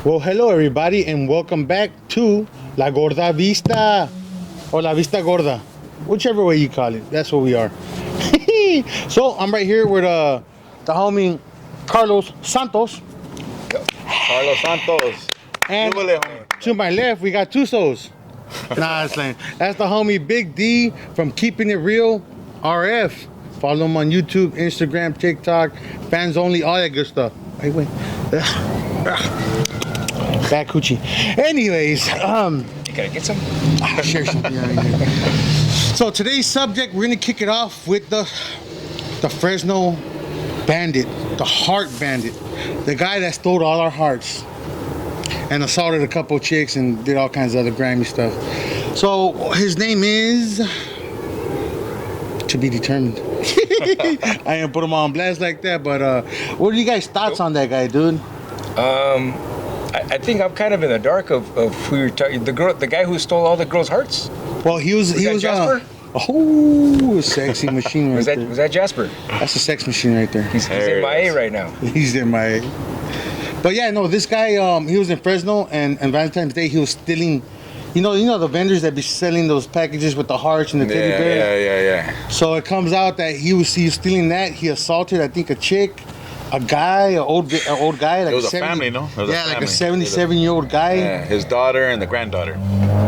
Well, hello everybody, and welcome back to La Gorda Vista, or La Vista Gorda, whichever way you call it. That's what we are. So I'm right here with the homie Carlos Santos, Carlos Santos. and to my left we got Tusos. Nah, it's lame. That's the homie Big D from Keeping It Real RF. Follow him on YouTube, Instagram, TikTok, fans only, all that good stuff. Wait. Bad coochie. Anyways, You gotta get some? share something out of here. So today's subject, we're gonna kick it off with the Fresno bandit, the heart bandit, the guy that stole all our hearts and assaulted a couple chicks and did all kinds of other grimy stuff. So his name is to be determined. I ain't put him on blast like that, but what are you guys' thoughts on that guy, dude? I think I'm kind of in the dark of who you're talking. The guy who stole all the girls' hearts. Well, he was Jasper? Oh, sexy machine right Was there. that Jasper? That's a sex machine right there. He's in MIA right now. He's in my. But yeah, no, this guy, he was in Fresno, and Valentine's Day he was stealing. You know the vendors that be selling those packages with the hearts and the teddy bear. Yeah. So it comes out that he was stealing that. He assaulted, I think, a chick, a guy, an old guy. Like It was a family, no? It was Yeah, like a family. 77-year-old guy. Yeah, his daughter and the granddaughter.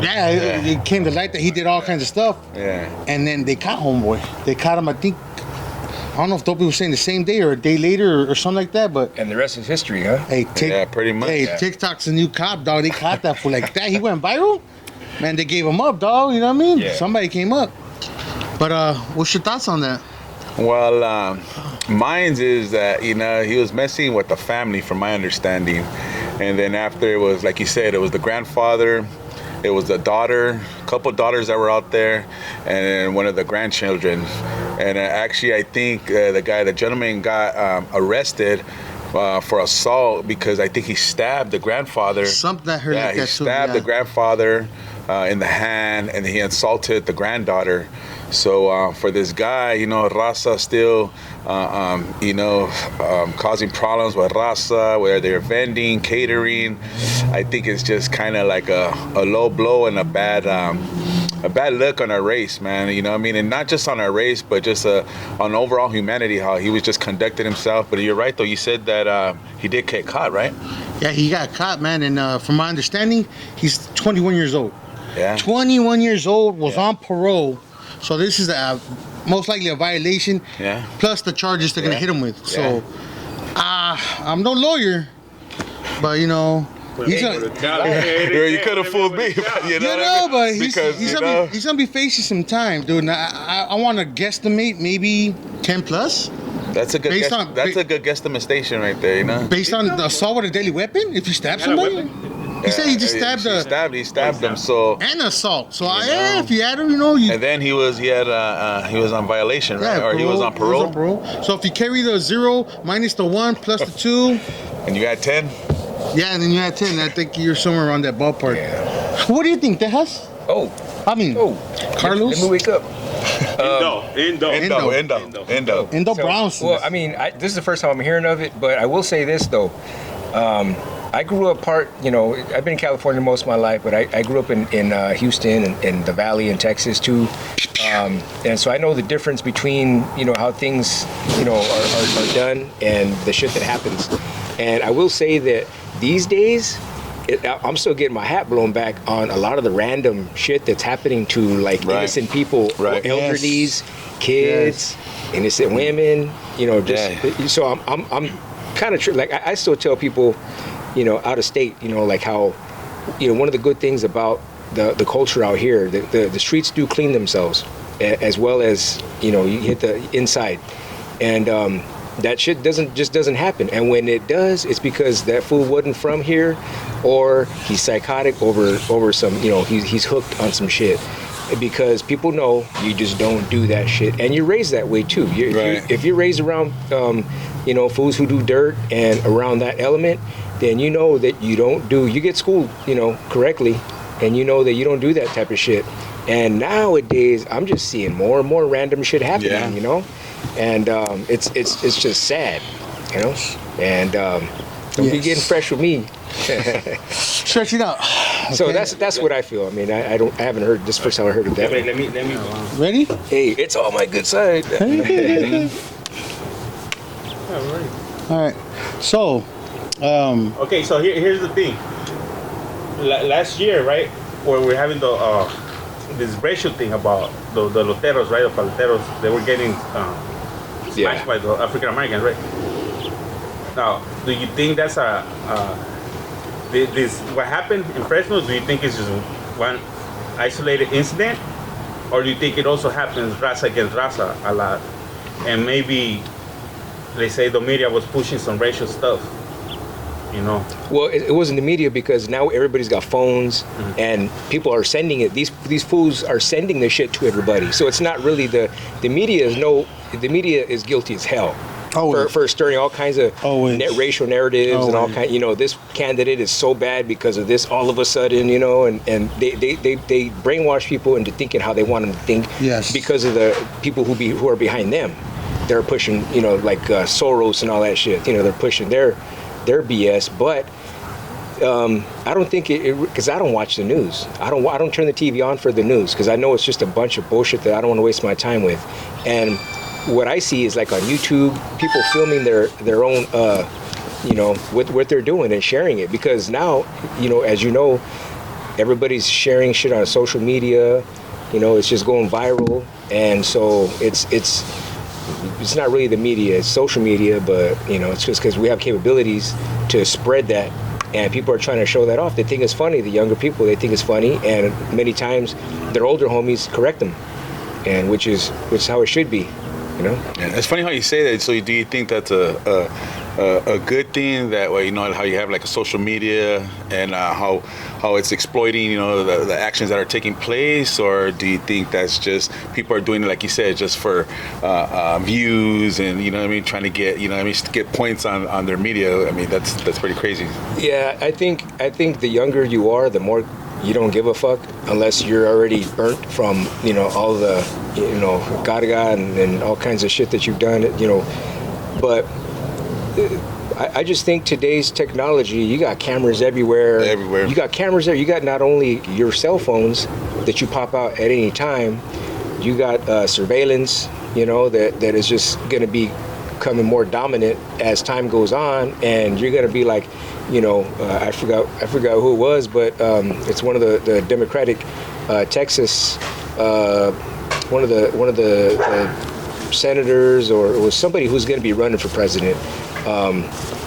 Yeah, it came to light that he did all kinds of stuff. Yeah. And then they caught homeboy. They caught him, I think, I don't know if Dopey was saying the same day or a day later or something like that, but And the rest is history, huh? hey, Yeah, pretty much. Hey, Yeah. TikTok's a new cop, dog. They caught that for like that. He went viral. Man, they gave him up, dog. You know what I mean? Yeah. Somebody came up. But what's your thoughts on that? Well, mine's is that, he was messing with the family from my understanding. And then after it was, like you said, it was the grandfather, it was the daughter, a couple daughters that were out there, and then one of the grandchildren. And actually, I think the gentleman got arrested for assault because I think he stabbed the grandfather. Something I heard Yeah, like he that too. stabbed the grandfather in the hand, and he insulted the granddaughter. So for this guy, Raza still, causing problems with Raza, where they're vending, catering. I think it's just kind of like a low blow and a bad look on our race, man. You know what I mean? And not just on our race, but just on overall humanity, how he was just conducting himself. But you're right, though. You said that he did get caught, right? Yeah, he got caught, man. And from my understanding, he's 21 years old. Yeah. 21 years old, was on parole. So this is most likely a violation. Yeah. Plus the charges they're going to hit him with. So I'm no lawyer, but he's You could have fooled me. but he's gonna be facing some time, dude. And I want to guesstimate maybe 10 plus. That's a good guesstimate station right there, Based on the assault with a deadly weapon. If you stab somebody, he said he just stabbed He stabbed him. So and assault. So if you add him, you. And then he was on violation, right? Or he was on parole. So if you carry the 0 minus the 1 plus the 2, And you got 10. yeah, and then you had 10. I think you're somewhere around that ballpark. Yeah. What do you think, Tejas? Carlos? Let me wake up. Endo. Browns. Well, I mean, this is the first time I'm hearing of it, but I will say this, though. I grew up I've been in California most of my life, but I grew up in Houston and in the Valley in Texas, too. And so I know the difference between, how things, are done and the shit that happens. And I will say that these days, I'm still getting my hat blown back on a lot of the random shit that's happening to innocent people, elderlies, kids, innocent women. So I'm kind of like I still tell people, out of state, like how, one of the good things about the culture out here, the streets do clean themselves, as well as you hit the inside, and that shit doesn't happen. And when it does, it's because that fool wasn't from here, or he's psychotic over some, he's hooked on some shit. Because people know you just don't do that shit, and you're raised that way too. If you're raised around, fools who do dirt and around that element, then you know that you get schooled, correctly, and you know that you don't do that type of shit. And nowadays, I'm just seeing more and more random shit happening, and it's just sad, and Don't be getting fresh with me. Stretch it out. So Okay. that's what I feel. I mean, I haven't heard this first time I heard of that. Let me. Ready? Hey, it's on my good side. All right. So, Okay, so here's the thing. Last year, right, where we're having the this racial thing about the loteros, right, the paleteros, they were getting smashed by the African Americans, right? Now, do you think that's this what happened in Fresno? Do you think it's just one isolated incident, or do you think it also happens raza against raza a lot, and maybe, let's say, the media was pushing some racial stuff, you know? Well, it wasn't the media because now everybody's got phones and people are sending it. These fools are sending this shit to everybody. So it's not really the media the media is guilty as hell. For stirring all kinds of racial narratives and all kind. You know, this candidate is so bad because of this. All of a sudden, you know, and they brainwash people into thinking how they want them to think. Yes. Because of the people who are behind them, they're pushing. You know, like Soros and all that shit. You know, they're pushing their BS. But I don't think because I don't watch the news. I don't turn the TV on for the news because I know it's just a bunch of bullshit that I don't want to waste my time with. And what I see is like on YouTube, people filming their own, you know, what they're doing and sharing it. Because now, you know, as you know, everybody's sharing shit on social media. You know, it's just going viral, and so it's not really the media, it's social media. But you know, it's just because we have capabilities to spread that, and people are trying to show that off. They think it's funny. The younger people, they think it's funny, and many times their older homies correct them, and which is how it should be. You know? Yeah, it's funny how you say that. So do you think that's a good thing that way? You know how you have like a social media and how it's exploiting, you know, the actions that are taking place, or do you think that's just people are doing it, like you said, just for views and, you know what I mean, trying to get, you know what I mean, to get points on their media? I mean, that's pretty crazy. Yeah, I think the younger you are, the more you don't give a fuck unless you're already burnt from, you know, all the, you know, Gorda and all kinds of shit that you've done, you know. But I just think today's technology, you got cameras everywhere. You got cameras there. You got not only your cell phones that you pop out at any time, you got surveillance, you know, that is just going to be becoming more dominant as time goes on, and you're going to be like, you know, I forgot who it was, but it's one of the Democratic Texas, one of the senators, or it was somebody who's going to be running for president.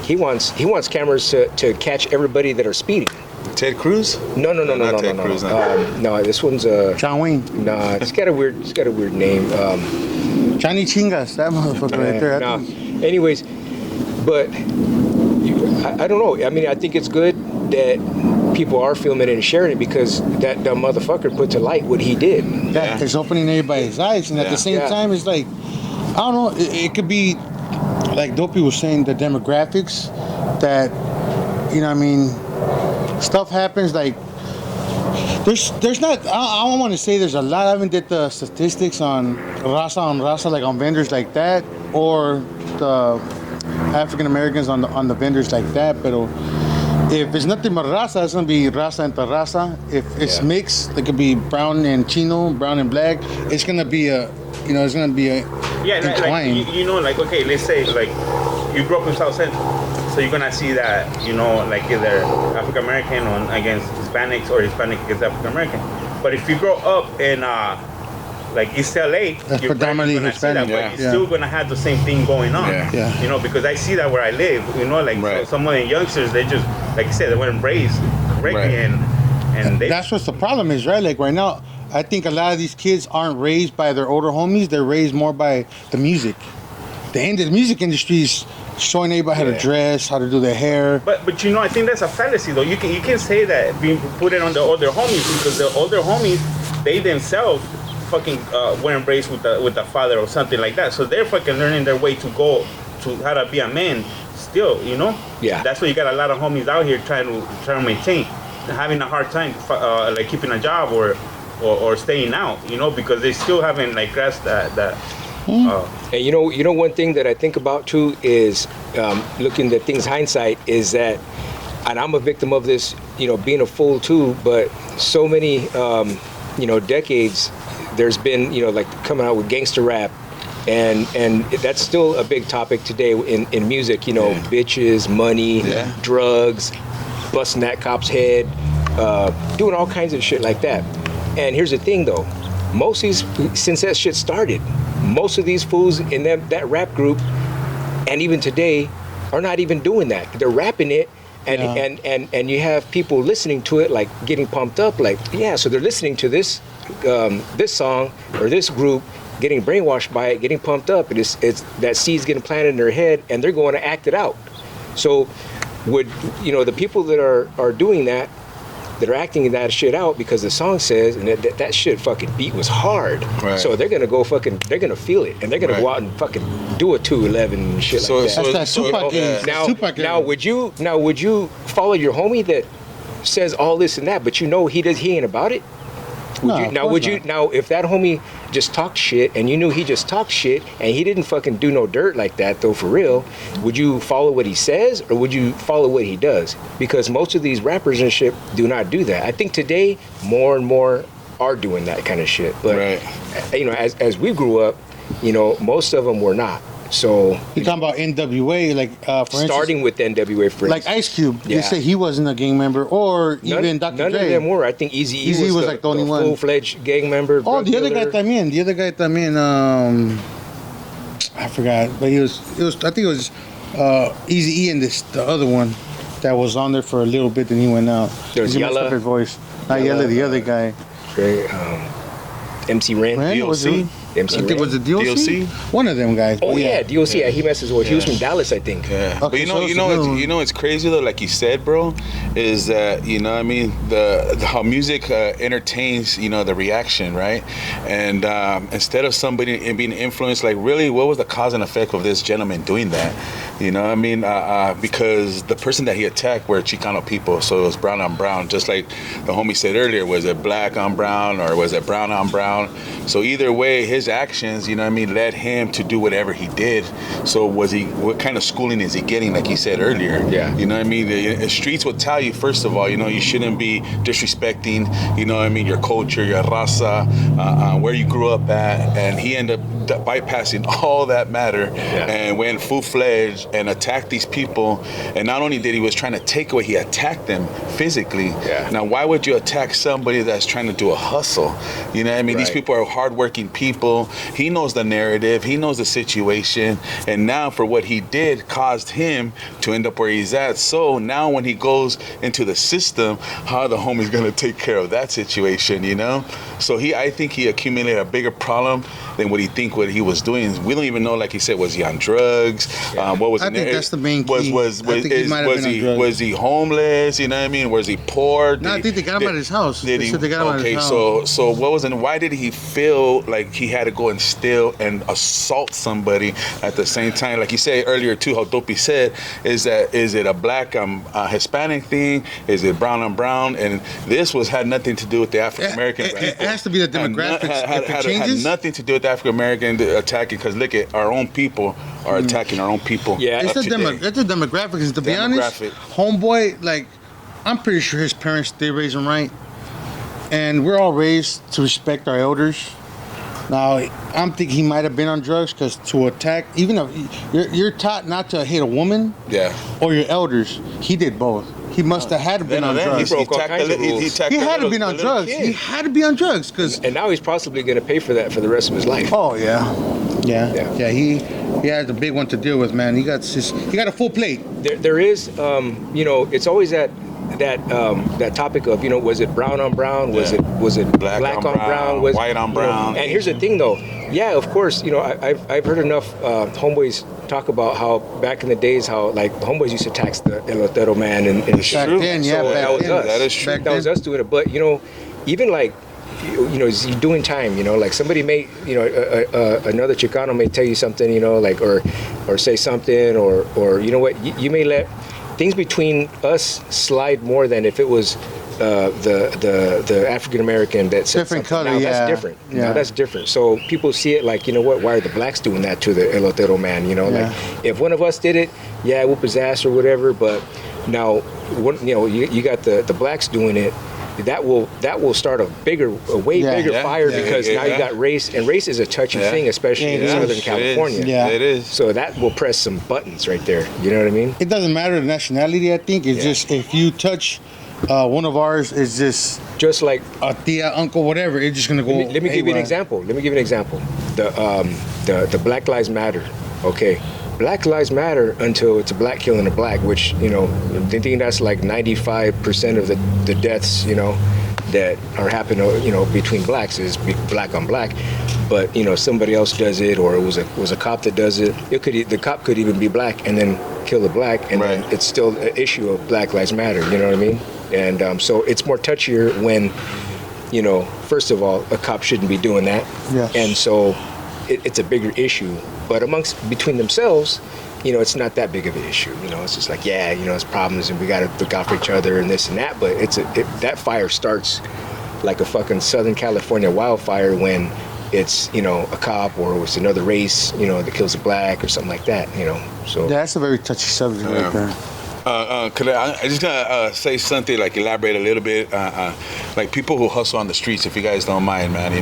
He wants cameras to catch everybody that are speeding. Ted Cruz? No. Cruz, no, this one's John Wayne. No, it's got a weird name. Johnny Chingas, that motherfucker right there. No. Anyways, but I don't know. I mean, I think it's good that people are filming it and sharing it because that dumb motherfucker put to light what he did. Yeah, it's opening everybody's eyes, and at the same time, it's like, I don't know, it could be, like Dopey was saying, the demographics that, you know what I mean, stuff happens, like, there's not, I don't want to say there's a lot. I haven't did the statistics on raza, like on vendors like that, or the African Americans on the vendors like that. But if it's nothing but raza, it's gonna be raza entre raza. If it's mixed, it could be brown and chino, brown and black. It's gonna be it's gonna be a incline. Like, you know, like, okay, let's say like you grew up in South Central, so you're gonna see that, you know, like either African American against Hispanics or Hispanic against African American. But if you grow up in like East LA, that's you're predominantly Hispanic, but you're still gonna have the same thing going on. Yeah. You know, because I see that where I live. You know, like some of the youngsters, they just, like I said, they weren't raised correctly, and that's what's the problem is, right? Like right now, I think a lot of these kids aren't raised by their older homies. They're raised more by the music. The music industry is showing everybody how to dress, how to do their hair. But you know, I think that's a fallacy though. You can say that being put it on the older homies, because the older homies, they themselves fucking weren't raised with the father or something like that. So they're fucking learning their way to go to how to be a man still, you know? Yeah. That's why you got a lot of homies out here trying to maintain, having a hard time like keeping a job or staying out, you know, because they still haven't like grasped that. And you know, one thing that I think about too is looking at things hindsight is that, and I'm a victim of this, you know, being a fool too. But so many, you know, decades, there's been, you know, like coming out with gangster rap. And that's still a big topic today in music, you know, bitches, money, drugs, busting that cop's head, doing all kinds of shit like that. And here's the thing though, most of these, since that shit started, most of these fools in that rap group, and even today, are not even doing that. They're rapping it, and you have people listening to it, like getting pumped up, like, yeah, so they're listening to this song or this group, getting brainwashed by it, getting pumped up, and it's that seed's getting planted in their head, and they're going to act it out. So, would, you know, the people that are doing that are acting that shit out because the song says, and that shit fucking beat was hard. Right. So they're gonna go they're gonna feel it, and they're gonna go out and fucking do a 211 and shit like that. That's that Tupac game. Now would you follow your homie that says all this and that, but you know he ain't about it? Would you now if that homie just talked shit and you knew he just talked shit and he didn't fucking do no dirt like that though, for real, would you follow what he says or would you follow what he does? Because most of these rappers and shit do not do that. I think today more and more are doing that kind of shit, but you know, as we grew up, you know, most of them were not. So you talking about NWA, like for starting instance, with NWA, for like Ice Cube. They say he wasn't a gang member, or even Dr. Dre. None of them were. I think Eazy-E was like the only one full-fledged gang member. Oh, the other guy también. I forgot, but it was. I think it was Eazy-E and the other one that was on there for a little bit, then he went out. There's Yella. Voice. Not Yella, the other guy. MC Ren. DLC. MC Ren. Was it DLC? One of them guys. Oh yeah, DLC. Yeah, he messes with. He was from Dallas, I think. Yeah. Okay, But you know, it's crazy though. Like you said, bro, is that, you know, I mean, the how music entertains, you know, the reaction, right? And instead of somebody being influenced, like, really, what was the cause and effect of this gentleman doing that? You know, I mean, because the person that he attacked were Chicano people, so it was brown on brown. Just like the homie said earlier, was it black on brown or was it brown on brown? So either way, his actions, you know what I mean, led him to do whatever he did. So what kind of schooling is he getting, like he said earlier? Yeah. You know what I mean? The streets will tell you, first of all, you know, you shouldn't be disrespecting, you know what I mean, your culture, your raza, where you grew up at. And he ended up bypassing all that matter and went full-fledged and attacked these people. And not only did he was trying to take away, he attacked them physically. Yeah. Now, why would you attack somebody that's trying to do a hustle? You know what I mean? These people are hardworking people. He knows the narrative. He knows the situation. And now for what he did caused him to end up where he's at. So now when he goes into the system, how are the homies going to take care of that situation, you know? So I think he accumulated a bigger problem than what he was doing. We don't even know, like he said, was he on drugs? What was I think that's the main key. Was he homeless? You know what I mean? Was he poor? No, I think they got him out of his house. They said they got him out of his house. So why did he feel like he had to go and steal and assault somebody at the same time? Like you said earlier too, how Dopey said, is it a black Hispanic thing? Is it brown on brown? And this had nothing to do with the African American people. It has to be the demographics. Had nothing to do with the African American attacking, because look at our own people are attacking our own people. Yeah, it's the demographics. To be honest, homeboy, like, I'm pretty sure his parents, they raised him right, and we're all raised to respect our elders. Now, I'm thinking he might have been on drugs, because to attack, even if you're taught not to hit a woman, or your elders, he did both. He must have had been on drugs. He broke all kinds of rules. He had to be on drugs. He had to be on drugs, and now he's possibly going to pay for that for the rest of his life. Oh yeah. He had a big one to deal with, man. He got a full plate. There is, you know, it's always that topic of, you know, was it brown on brown? Was it black on brown? White on brown? And here's the thing, though. Yeah, of course, you know, I've heard enough homeboys talk about how back in the days, how like homeboys used to tax the elotero man and back then, that was us. That is true. That was us doing it. But you know, even like, you know, you're doing time, you know, like somebody may, you know, another Chicano may tell you something, you know, like, or say something, or you know what, you may let things between us slide more than if it was the African American that said Different something. color, Now, yeah. that's different. Yeah. Now that's different. So people see it like, you know what? Why are the blacks doing that to the elotero man? You know, like if one of us did it, yeah, whoop his ass or whatever. But now, you got the blacks doing it. That will start a way bigger fire because now you got race, and race is a touchy thing, especially in Southern California. It is. So that will press some buttons right there. You know what I mean? It doesn't matter the nationality. I think it's just if you touch one of ours, it's just like a tia, uncle, whatever. It's just gonna go. Let me give you an example. The Black Lives Matter. Okay. Black Lives Matter until it's a black killing a black, which, they think that's like 95% of the deaths, that are happening, between blacks is black on black. But, somebody else does it, or it was a cop that does it. The cop could even be black and then kill the black, and then it's still an issue of Black Lives Matter, you know what I mean? And so it's more touchier when, first of all, a cop shouldn't be doing that. Yes. And so it's a bigger issue. But between themselves, it's not that big of an issue. It's just like, it's problems and we got to look out for each other and this and that. But that fire starts like a fucking Southern California wildfire when it's, a cop or it's another race, that kills a black or something like that, So That's a very touchy subject right there. I just gotta say something, like elaborate a little bit, like people who hustle on the streets, if you guys don't mind, man,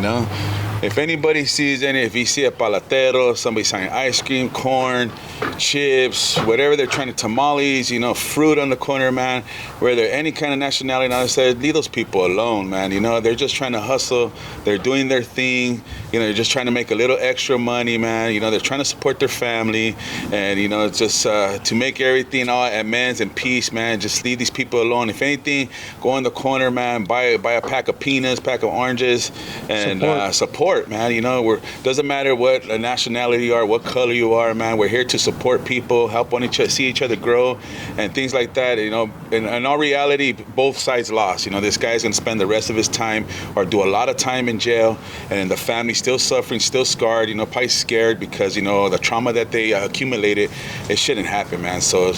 If anybody sees if you see a palatero, somebody selling ice cream, corn, chips, whatever they're trying to, tamales, fruit on the corner, man, whether any kind of nationality, I said, leave those people alone, man. They're just trying to hustle. They're doing their thing. They're just trying to make a little extra money, man. They're trying to support their family, and just to make everything all amends and peace, man. Just leave these people alone. If anything, go in the corner, man. Buy a pack of peanuts, pack of oranges, and support, man. Doesn't matter what nationality you are, what color you are, man. We're here to support people, help see each other grow, and things like that. In all reality, both sides lost. This guy's gonna spend the rest of his time or do a lot of time in jail, and the family still suffering, still scarred. Probably scared because the trauma that they accumulated. It shouldn't happen, man. So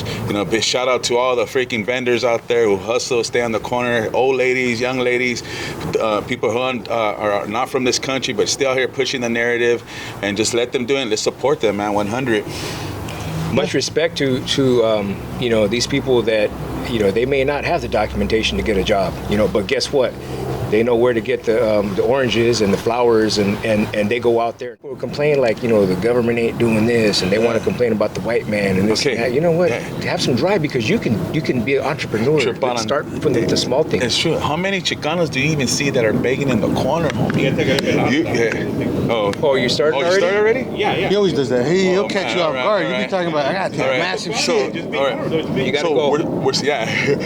big shout out to all the freaking vendors out there who hustle, stay on the corner, old ladies, young ladies, people who are not from this country but still here pushing the narrative, and just let them do it. Let's support them, man. 100. Much respect to these people that they may not have the documentation to get a job, but guess what? They know where to get the oranges and the flowers, and they go out there. People complain like, the government ain't doing this, and they want to complain about the white man and this and that. You know what? Have some drive, because you can be an entrepreneur. Start from the small things. It's true. How many Chicanos do you even see that are begging in the corner, homie? You started already? You started already? Yeah. He always does that. He'll catch you off guard. You right. be talking about, I got massive shit. Just be All right. more, just be- You gotta So go. we're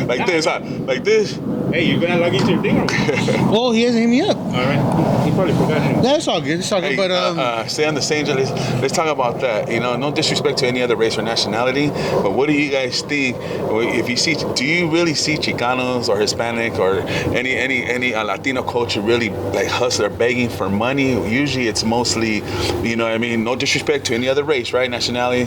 like this, huh? Like this. Hey, you gonna log into your thing or what? Well, he hasn't hit me up. All right. He probably forgot him. That's all good. It's all good. Hey, But stay on the same. Let's talk about that. No disrespect to any other race or nationality, but what do you guys think? If you see, do you really see Chicanos or Hispanic or any Latino culture really like hustler begging for money? Usually, it's mostly, no disrespect to any other race, right? Nationality,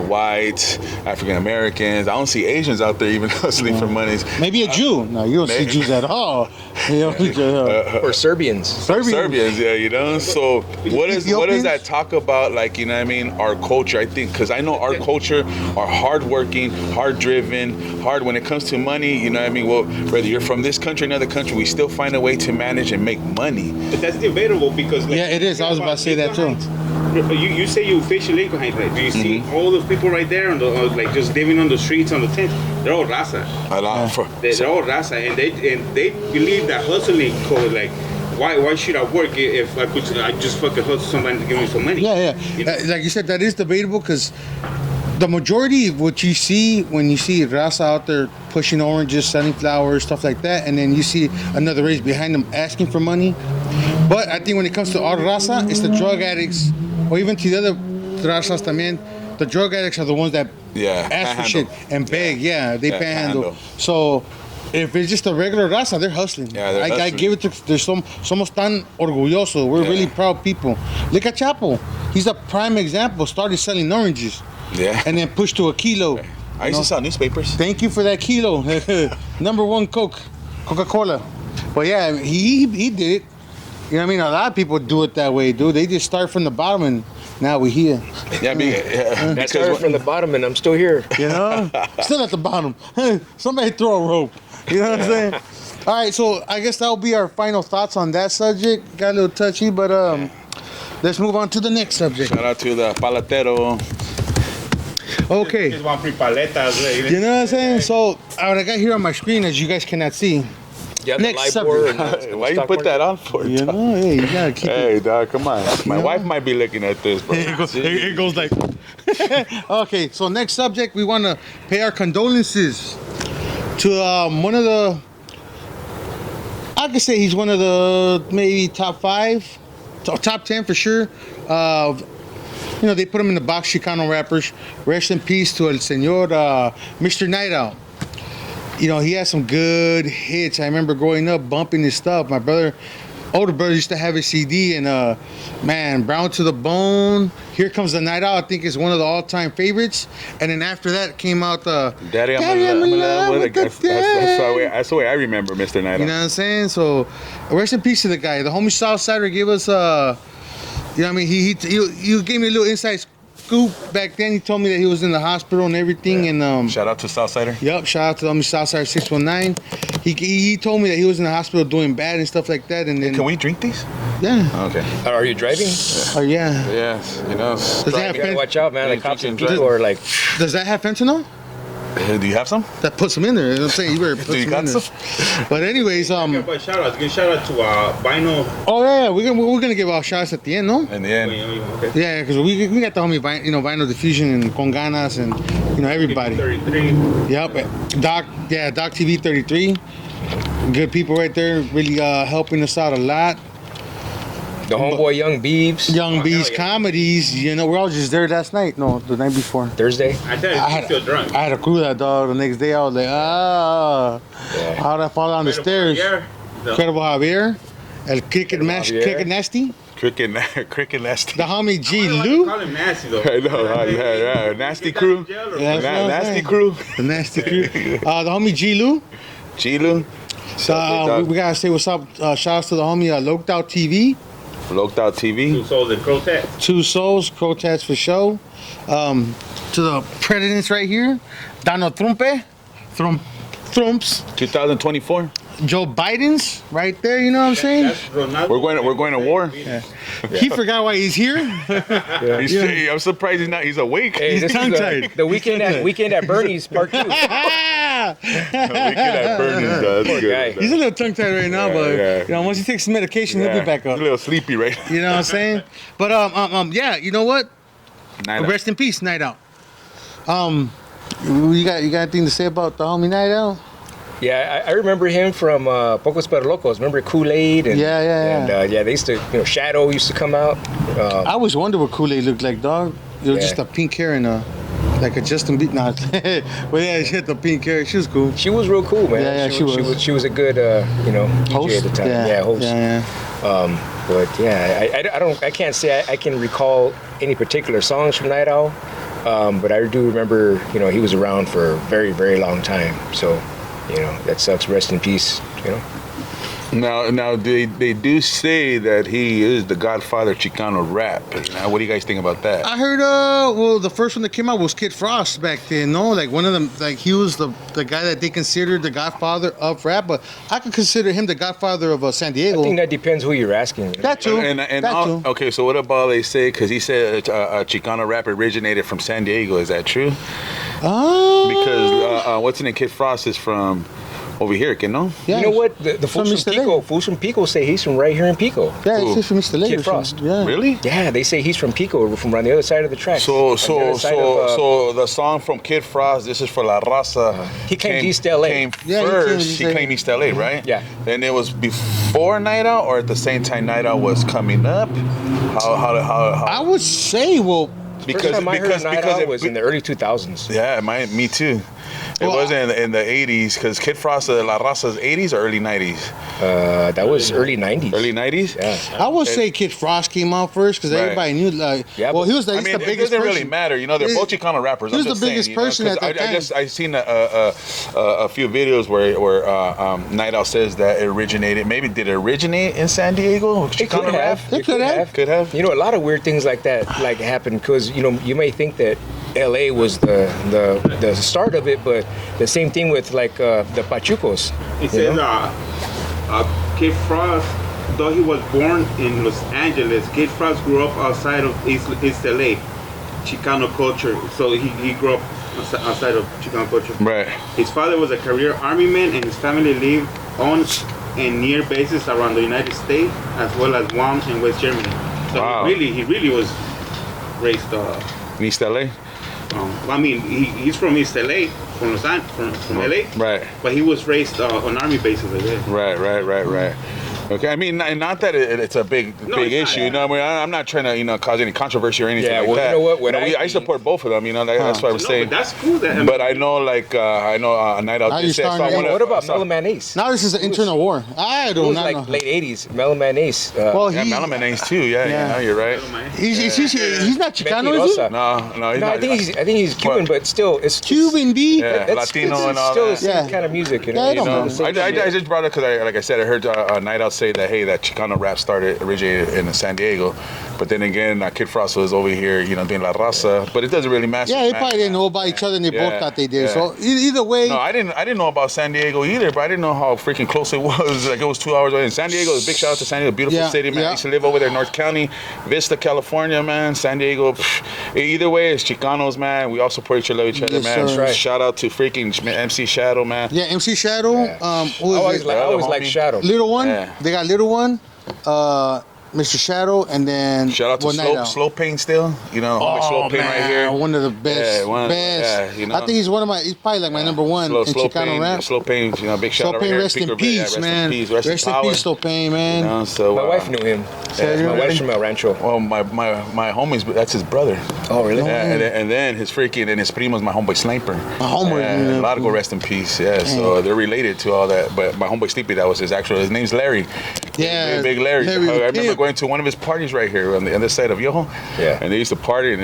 whites, African Americans. I don't see Asians out there even hustling for money. maybe a Jew. No, you don't see Jews at all. Or Serbians. Serbians, yeah, So what does that talk about? Like, our culture. I think, because I know our culture are hardworking, hard-driven, hard when it comes to money. Well, whether you're from this country or another country, we still find a way to manage and make money. But that's debatable because It is. I was about to say that too. You say you fish Lincoln Heights, right? Do you see all those people right there on the like just living on the streets on the tent? They're all raza. They're all raza, and they believe that hustling code. Like, why should I work if I just fucking hustle somebody to give me some money? Yeah. Like you said, that is debatable because the majority of what you see when you see raza out there pushing oranges, selling flowers, stuff like that, and then you see another race behind them asking for money. But I think when it comes to our raza, it's the drug addicts, or even to the other razas también. The drug addicts are the ones that ask for shit and beg. They panhandle. So if it's just a regular raza, they're hustling. I give it to. Somos tan orgullosos. We're really proud people. Look at Chapo. He's a prime example. Started selling oranges. And then pushed to a kilo. I used to sell newspapers. Thank you for that kilo. Number one Coke. Coca-Cola. But yeah, he did it. You know what I mean? A lot of people do it that way, dude. They just start from the bottom and now we're here. Yeah, I started from the bottom and I'm still here. You know? Still at the bottom. Somebody throw a rope. You know what I'm saying? All right, so I guess that'll be our final thoughts on that subject. Got a little touchy, but let's move on to the next subject. Shout out to the paletero. Okay. Just want free paletas. You know what I'm saying? So what I got here on my screen, as you guys cannot see. Yeah, Next the light subject. Why you put that on for? You know, hey, you gotta keep it. Hey, dog, come on. My know? wife might be looking at this, bro. It goes like. Okay, so next subject, we want to pay our condolences to one of the. I could say he's one of the maybe top 5, top 10 for sure. You know, they put him in the box, Chicano rappers. Rest in peace to El Señor, Mr. Night Out. You know, he had some good hits. I remember growing up bumping his stuff. My older brother used to have his CD, and man, Brown to the Bone, Here Comes the Night Out, I think is one of the all-time favorites. And then after that came out Daddy, I'm in love with that's the way I remember Mr. Night Out. You know what I'm saying? So rest in peace to the guy. The homie Southsider gave us you know what I mean, he gave me a little inside scoop back then. He told me that he was in the hospital and everything. Yeah. And shout out to Southsider. Yep, shout out to homie Southsider 619. He told me that he was in the hospital doing bad and stuff like that. And then Can we drink these? yeah. Okay. Are you driving? Oh yeah. Yes, you know. Does that have You gotta watch out, man. The cops and Does- people are like, Does that have fentanyl? Do you have some? That puts them in there. You know what I'm saying? You better put Do you some got in there. some? But anyways, But shout out. Give shout out to Vinyl. oh yeah, we're gonna give our shots at the end, no? In the end. Okay. Yeah, because we got the homie, Vinyl Diffusion and Con Ganas and everybody. 33. Yep, Doc TV 33. Good people right there, really helping us out a lot. the homeboy Young Beeves. Young Bees hell yeah. comedies, we're all just there last night. No, the night before. Thursday. I tell you, you feel drunk. I had to crew that dog. The next day I was like, how'd I fall down the stairs? Incredible Javier, El Cricket Javier. Cricket Nasty, Cricket nasty. the homie G. I Lou, call him nasty though. I know, yeah. Nasty crew. Yeah, that's what I'm Nasty saying. crew. the Nasty Crew, the homie G. Lou. Chilu. We gotta say what's up. Shout outs to the homie Lok'D TV. Lok'D TV. 2 Souls and Crow Tats. 2 Souls, Crow Tats for show. To the presidents right here, Donald Trumpe, Trumps, 2024. Joe Biden's right there. You know what I'm saying? That's Ronaldo. We're going to war. Yeah. He forgot why he's here. I'm surprised he's awake. Hey, this is tongue-tied. the weekend at Bernie's part 2. We could have Bernie's, dog. Poor guy. He's a little tongue-tied right now, but yeah. once he takes some medication, he'll be back He's up. a little sleepy, right? You know what I'm saying? But yeah, you know what? Night Rest in peace, Night Out. You got anything to say about the homie Night Out? Yeah, I remember him from Pocos Pero Locos. Remember Kool-Aid? And, Yeah. And they used to, Shadow used to come out. I always wondered what Kool-Aid looked like, dog. It was Yeah. just a pink hair and like a Justin Bieber. Nah, but yeah, she had the pink hair. She was cool. She was real cool, man. Yeah, she was. She was a good, DJ Host at the time. Yeah, host. Yeah. But yeah, I can't say I can recall any particular songs from Night Owl. But I do remember, he was around for a very, very long time. So, that sucks. Rest in peace. Now they do say that he is the godfather of Chicano rap. Now, what do you guys think about that? I heard, the first one that came out was Kid Frost back then, no? Like, one of them, like, he was the guy that they considered the godfather of rap, but I could consider him the godfather of San Diego. I think that depends who you're asking. That too. That too. Okay, so what about they say, because he said a Chicano rap originated from San Diego. Is that true? Because what's in it, Kid Frost is from over here, no? Yeah. You know what? The fools from Pico say he's from right here in Pico. Yeah, he's from Mr. Lake. Kid Frost. Yeah. Really? Yeah, they say he's from Pico, from around the other side of the tracks. So the the song from Kid Frost, this is for La Raza. He came to East LA. Came Yeah, first. he He came came East LA, right? Yeah. Then it was before Night Out, or at the same time Night Out was coming up. How? I would say, well, First time I heard Night Owl was in the early 2000s. Yeah, me too. It wasn't in the 80s because Kid Frost, La Raza's 80s or early 90s? That was early 90s. Early 90s? Yeah. I would say Kid Frost came out first because everybody knew. Like, Yeah, well, he was the, I he's mean, the it biggest doesn't person. really matter. You know, they're both Chicano rappers. He was I'm the just biggest saying, you know, person at 'cause that time. I seen a few videos where Night Owl says that it originated. Maybe did it originate in San Diego? It could have. It could have. Could have. You know, a lot of weird things like that happen because you may think that L.A. was the start of it, but the same thing with like the Pachucos. It says Kid Frost, though he was born in Los Angeles, Kid Frost grew up outside of East LA, Chicano culture. So he grew up outside of Chicano culture. Right. His father was a career army man, and his family lived on and near bases around the United States, as well as Guam and West Germany. So Wow. he really was raised. In East LA? I mean, he's from East LA, from Los Angeles, from LA. Right. But he was raised on army bases, I guess. Right. Okay, I mean, not that it's a big No, it's not, issue. yeah. You know, I mean, I'm not trying to cause any controversy or anything Yeah, like well, that. you know what? What You know, I I support both of them. You know, that's what I was No, saying. but that's cool. But I know, like, Night Owl Now did you're say. I starting saw to- one What of- about I saw- Mellow Man Ace? Now this is an internal war. I It do was not like know. late 80s. Mellow Man Ace. Well, Yeah, he, Malaman Ace too. Yeah, Yeah. you know, you're right. he's not Chicano, is he? Mentirosa. No, he's No, not. I think he's Cuban, but still, it's Cuban B. Yeah, It's Latino and all still that. the same Yeah. kind of music. You Yeah, know, I you don't know, know. same I shit. just brought it because, like I said, I heard Night Owl say that, hey, that Chicano rap originated in San Diego. But then again, Kid Frost was over here, you know, doing La Raza. But it doesn't really matter. Yeah, they probably didn't know about each other, and they Yeah, both thought they did. yeah. So either way, No, I didn't know about San Diego either, but I didn't know how freaking close it was. Like, it was 2 hours away. In San Diego, big shout out to San Diego, beautiful Yeah, city, man. yeah. I used to live over there in North County, Vista, California, man. San Diego, either way, it's Chicanos, man. We all support each other, love each other, Yes, man. sir. Right. Shout out to freaking MC Shadow, man. yeah, MC Shadow. Who is it? I always like homie. Shadow. Little One. Yeah. They got Little One, Mr. Shadow, and then Shout out to Night Owl. Slow Pain still. You know, homie Slow Pain right here. One of the best. You know. I think he's probably like my number one in Slow Chicano Pain, rap. Slow Pain, you know, big shout Slow out Pain, right rest here. in Peaker, yeah, peace, man. Rest in power. Slow Pain, man. You know, so, My wife knew him. Yeah, My wife's from El Rancho. Well, my homie's, that's his brother. Oh, really? Yeah, and then his freaking, and his primo's my homeboy Sniper. My homeboy, Yeah, yeah. a lot of go rest in peace. Yeah, so they're related to all that. But my homeboy Sleepy, that was his name's Larry. Yeah, Big Larry. Larry the I remember Pimp. going to one of his parties right here on the other side of Yoho. Yeah. And they used to party, and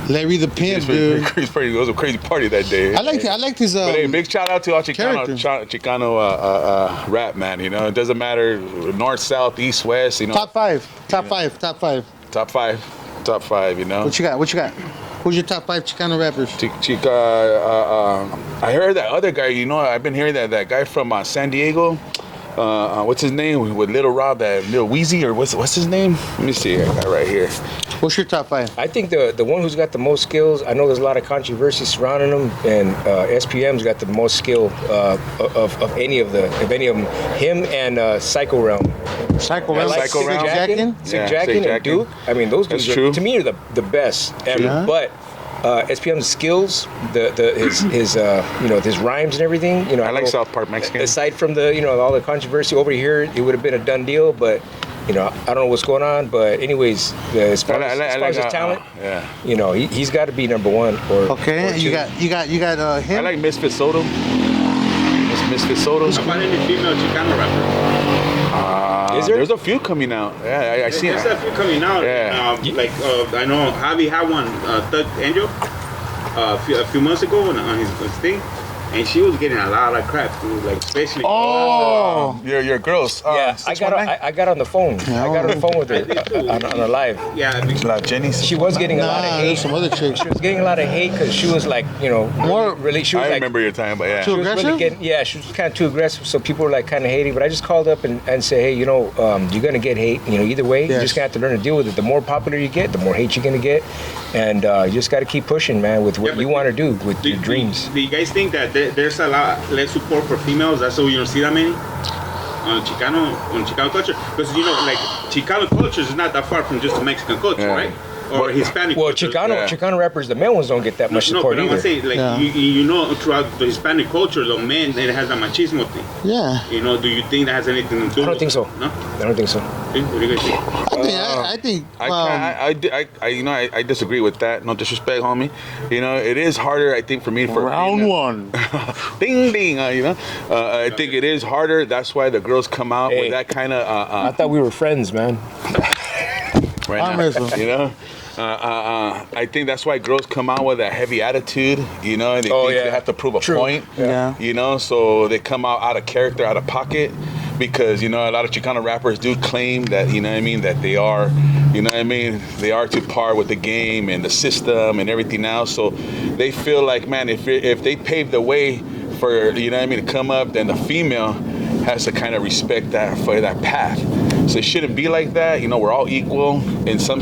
Larry the Pimp, dude. it was a crazy party that day. I liked his. But hey, big shout out to all character. Chicano rap, man. You know, it doesn't matter north, south, east, west. You know, top five. Top five. You know. What you got? Who's your top 5 Chicano rappers? Chica, I heard that other guy. You know, I've been hearing that guy from San Diego. What's his name with Little Rob? That Little Wheezy or what's his name? Let me see. I got it right here. What's your top 5? I think the one who's got the most skills, I know there's a lot of controversy surrounding him, and SPM's got the most skill of any of them. Him and Psycho Realm. Psycho I Realm. like Psycho Realm. Sick Jackin', Yeah, Sick Jackin' Sick and Duke. I mean, those That's guys true. are, to me, are the best. And, Yeah. But SPM's skills, his rhymes and everything. You know, I like know, South Park Mexican. Aside from all the controversy over here, it would have been a done deal. But I don't know what's going on. But anyways, as far as his talent, yeah. He's got to be number one. Okay, or you two. got him. I like Misfit Soto. Misfit Soto. How about any female Chicano rapper? Is there? There's a few coming out. Yeah, I see There's it. a few coming out. Yeah. I know Javi had one, Thug Angel, a few months ago on his thing, and she was getting a lot of crap, dude, like especially. Oh, Your girls. Yeah, I got on the phone. I got on the phone with her I did too. on a live. Yeah, because Jenny's. She was getting a lot of nah, hate. there's some other chicks. She was getting a lot of hate because she was like, More- really. She was I like, remember your time, but yeah. Too she was really aggressive? she was kind of too aggressive. So people were like kind of hating. But I just called up and said, hey, you're gonna get hate. Either way, Yes. you just gonna have to learn to deal with it. The more popular you get, the more hate you're gonna get, and you just got to keep pushing, man, with what you want to do with your dreams. Do you guys think that there's a lot less support for females? That's why you don't see that many on Chicano culture? Because like Chicano culture is not that far from just the Mexican culture, Yeah. right? Or Hispanic Well, culture. Chicano rappers, the male ones don't get that much No, support but I'm either. gonna say, like, Yeah. throughout the Hispanic culture, the men, it has a machismo thing. Yeah. Do you think that has anything to do I don't think so. No? I don't think so. What do you guys think? I think I disagree with that. No disrespect, homie. You know, it is harder, I think, for me for round one. ding ding. I think it is harder. That's why the girls come out Hey. with that kind of. I thought we were friends, man. Right I'm now, listening. you know. I think that's why girls come out with that heavy attitude, you know, and they Oh, think yeah. they have to prove a True. point, Yeah. you know, so they come out of character, out of pocket, because, you know, a lot of Chicano rappers do claim that, you know what I mean, that they are, you know what I mean, they are to par with the game and the system and everything else, so they feel like, man, if they pave the way for, you know what I mean, to come up, then the female has to kind of respect that for that path. So it shouldn't be like that, you know, we're all equal in some